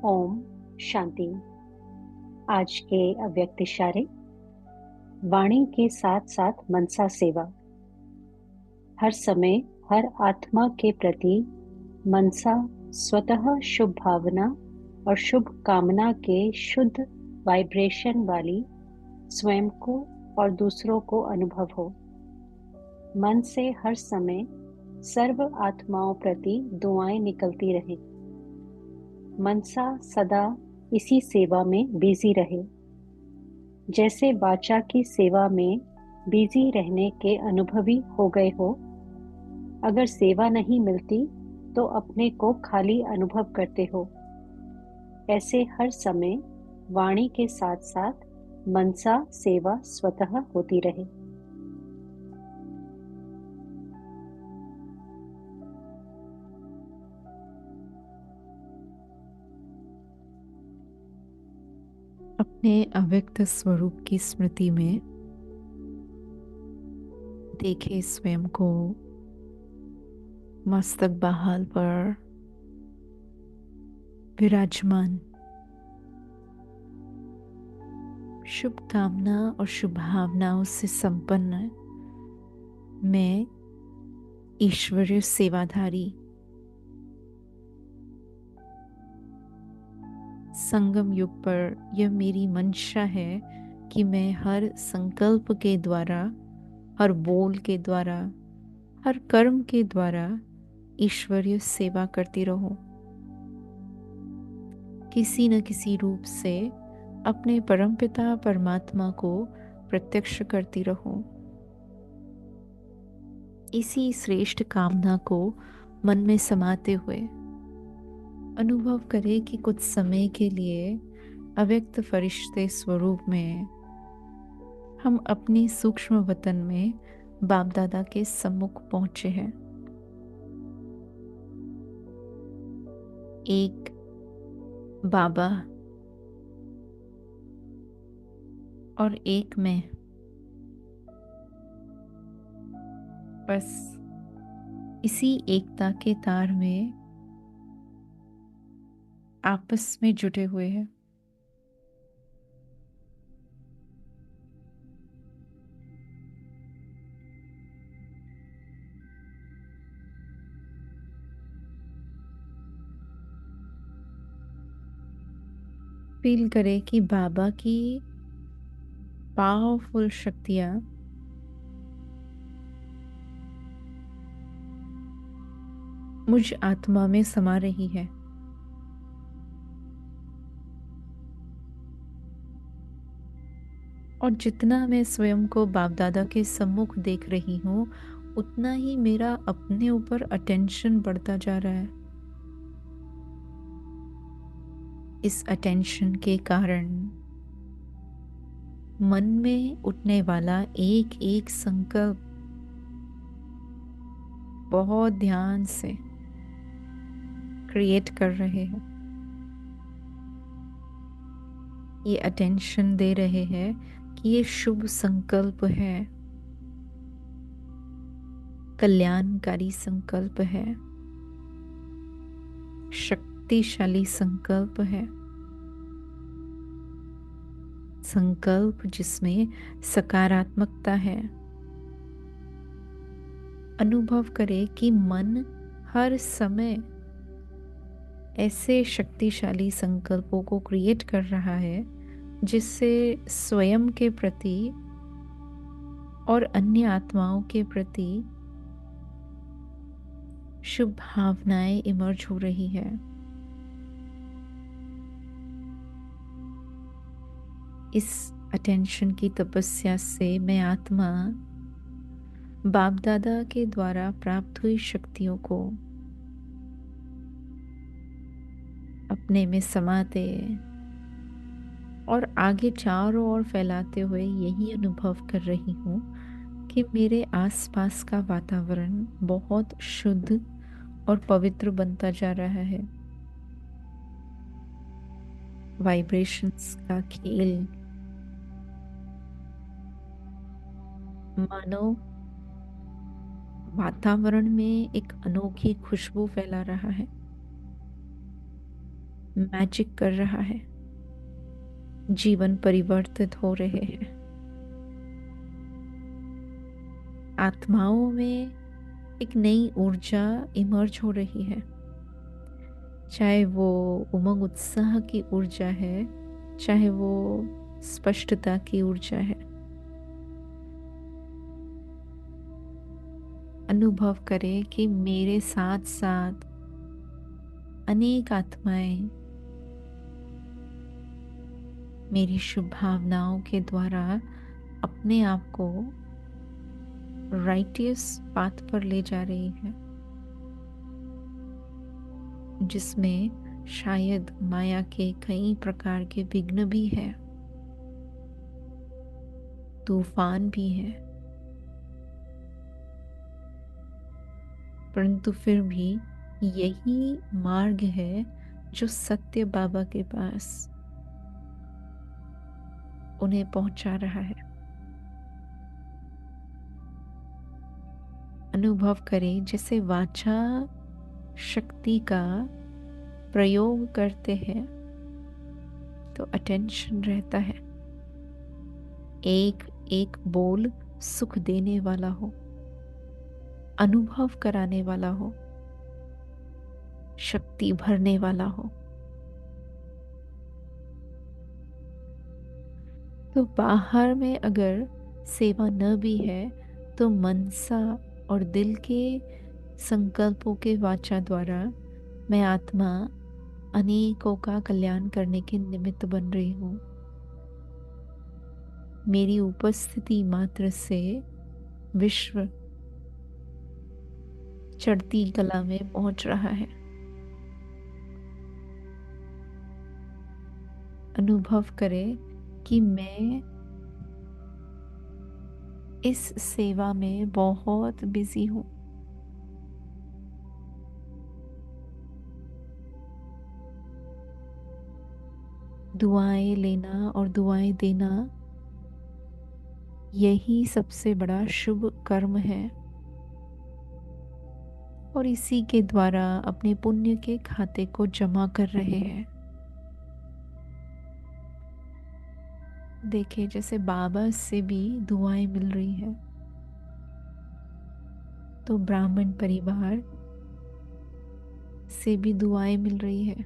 ओम शांति। आज के अव्यक्त इशारे। वाणी के साथ साथ मनसा सेवा। हर समय हर आत्मा के प्रति मनसा स्वतः शुभ भावना और शुभ कामना के शुद्ध वाइब्रेशन वाली स्वयं को और दूसरों को अनुभव हो। मन से हर समय सर्व आत्माओं प्रति दुआएं निकलती रहें। मनसा सदा इसी सेवा में बिजी रहे। जैसे वाचा की सेवा में बिजी रहने के अनुभवी हो गए हो। अगर सेवा नहीं मिलती तो अपने को खाली अनुभव करते हो। ऐसे हर समय वाणी के साथ साथ मनसा सेवा स्वतः होती रहे। अपने अव्यक्त स्वरूप की स्मृति में देखे स्वयं को मस्तक बहाल पर विराजमान। शुभ कामना और शुभ भावनाओं से संपन्न मैं ईश्वरीय सेवाधारी संगम युग पर यह मेरी मंशा है कि मैं हर संकल्प के द्वारा, हर बोल के द्वारा, हर कर्म के द्वारा ईश्वरीय सेवा करती रहूं। किसी न किसी रूप से अपने परमपिता परमात्मा को प्रत्यक्ष करती रहूं। इसी श्रेष्ठ कामना को मन में समाते हुए अनुभव करें कि कुछ समय के लिए अव्यक्त फरिश्ते स्वरूप में हम अपनी सूक्ष्म वतन में बाप दादा के सम्मुख पहुंचे हैं। एक बाबा और एक मैं, बस इसी एकता के तार में आपस में जुटे हुए हैं। फील करें कि बाबा की पावरफुल शक्तियां मुझ आत्मा में समा रही है। और जितना मैं स्वयं को बाप दादा के सम्मुख देख रही हूँ, उतना ही मेरा अपने ऊपर अटेंशन बढ़ता जा रहा है। इस अटेंशन के कारण मन में उठने वाला एक एक संकल्प बहुत ध्यान से क्रिएट कर रहे हैं। ये अटेंशन दे रहे हैं कि ये शुभ संकल्प है, कल्याणकारी संकल्प है, शक्तिशाली संकल्प है, संकल्प जिसमें सकारात्मकता है। अनुभव करें कि मन हर समय ऐसे शक्तिशाली संकल्पों को क्रिएट कर रहा है जिससे स्वयं के प्रति और अन्य आत्माओं के प्रति शुभ भावनाएं इमर्ज हो रही है। इस अटेंशन की तपस्या से मैं आत्मा बाप दादा के द्वारा प्राप्त हुई शक्तियों को अपने में समाते और आगे चारों ओर फैलाते हुए यही अनुभव कर रही हूँ कि मेरे आसपास का वातावरण बहुत शुद्ध और पवित्र बनता जा रहा है। वाइब्रेशंस का खेल मानो वातावरण में एक अनोखी खुशबू फैला रहा है। मैजिक कर रहा है, जीवन परिवर्तित हो रहे हैं। आत्माओं में एक नई ऊर्जा इमर्ज हो रही है, चाहे वो उमंग उत्साह की ऊर्जा है, चाहे वो स्पष्टता की ऊर्जा है। अनुभव करें कि मेरे साथ साथ अनेक आत्माएं मेरी शुभ भावनाओं के द्वारा अपने आप को राइटियस पाथ पर ले जा रही है, जिसमें शायद माया के कई प्रकार के विघ्न भी है, तूफान भी है, परंतु फिर भी यही मार्ग है जो सत्य बाबा के पास उन्हें पहुंचा रहा है। अनुभव करें जैसे वाचा शक्ति का प्रयोग करते हैं तो अटेंशन रहता है, एक एक बोल सुख देने वाला हो, अनुभव कराने वाला हो, शक्ति भरने वाला हो। तो बाहर में अगर सेवा न भी है तो मनसा और दिल के संकल्पों के वाचा द्वारा मैं आत्मा अनेकों का कल्याण करने के निमित्त बन रही हूँ। मेरी उपस्थिति मात्र से विश्व चढ़ती कला में पहुंच रहा है। अनुभव करें कि मैं इस सेवा में बहुत बिजी हूँ। दुआएं लेना और दुआएं देना यही सबसे बड़ा शुभ कर्म है, और इसी के द्वारा अपने पुण्य के खाते को जमा कर रहे हैं। देखिए जैसे बाबा से भी दुआएं मिल रही है, तो ब्राह्मण परिवार से भी दुआएं मिल रही है,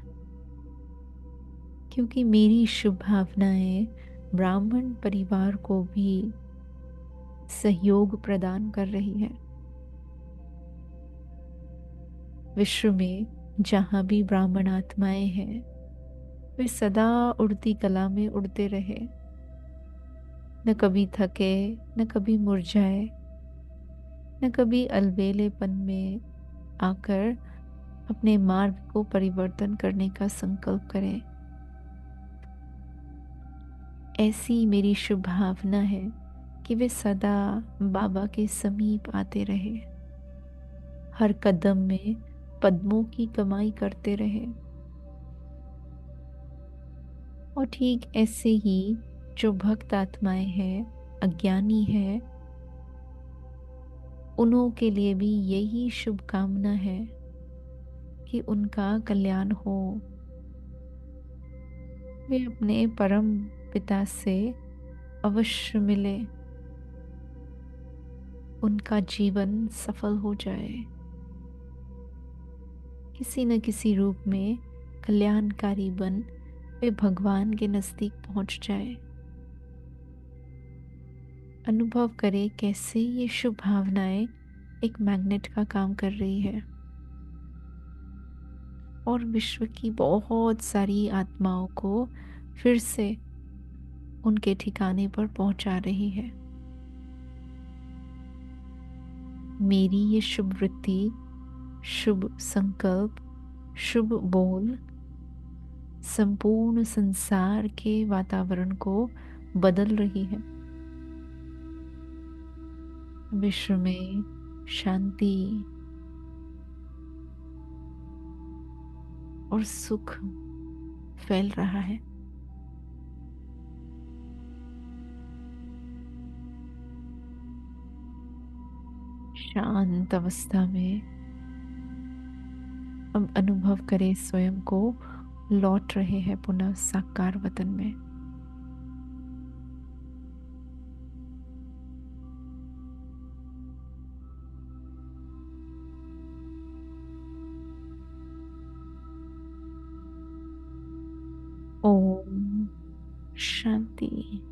क्योंकि मेरी शुभ भावनाएं ब्राह्मण परिवार को भी सहयोग प्रदान कर रही है। विश्व में जहाँ भी ब्राह्मण आत्माएं हैं वे सदा उड़ती कला में उड़ते रहे, न कभी थके, न कभी मुरझाए, न कभी अलबेलेपन में आकर अपने मार्ग को परिवर्तन करने का संकल्प करें। ऐसी मेरी शुभ भावना है कि वे सदा बाबा के समीप आते रहे, हर कदम में पद्मों की कमाई करते रहे। और ठीक ऐसे ही जो भक्त आत्माएं हैं, अज्ञानी हैं, उन्हों के लिए भी यही शुभकामना है कि उनका कल्याण हो, वे अपने परम पिता से अवश्य मिले, उनका जीवन सफल हो जाए, किसी न किसी रूप में कल्याणकारी बन वे भगवान के नजदीक पहुंच जाए। अनुभव करें कैसे ये शुभ भावनाएं एक मैग्नेट का काम कर रही है और विश्व की बहुत सारी आत्माओं को फिर से उनके ठिकाने पर पहुंचा रही है। मेरी ये शुभ वृत्ति, शुभ संकल्प, शुभ बोल संपूर्ण संसार के वातावरण को बदल रही है। विश्व में शांति और सुख फैल रहा है। शांत अवस्था में अब अनुभव करें स्वयं को लौट रहे हैं पुनः साकार वतन में। ओम शांति।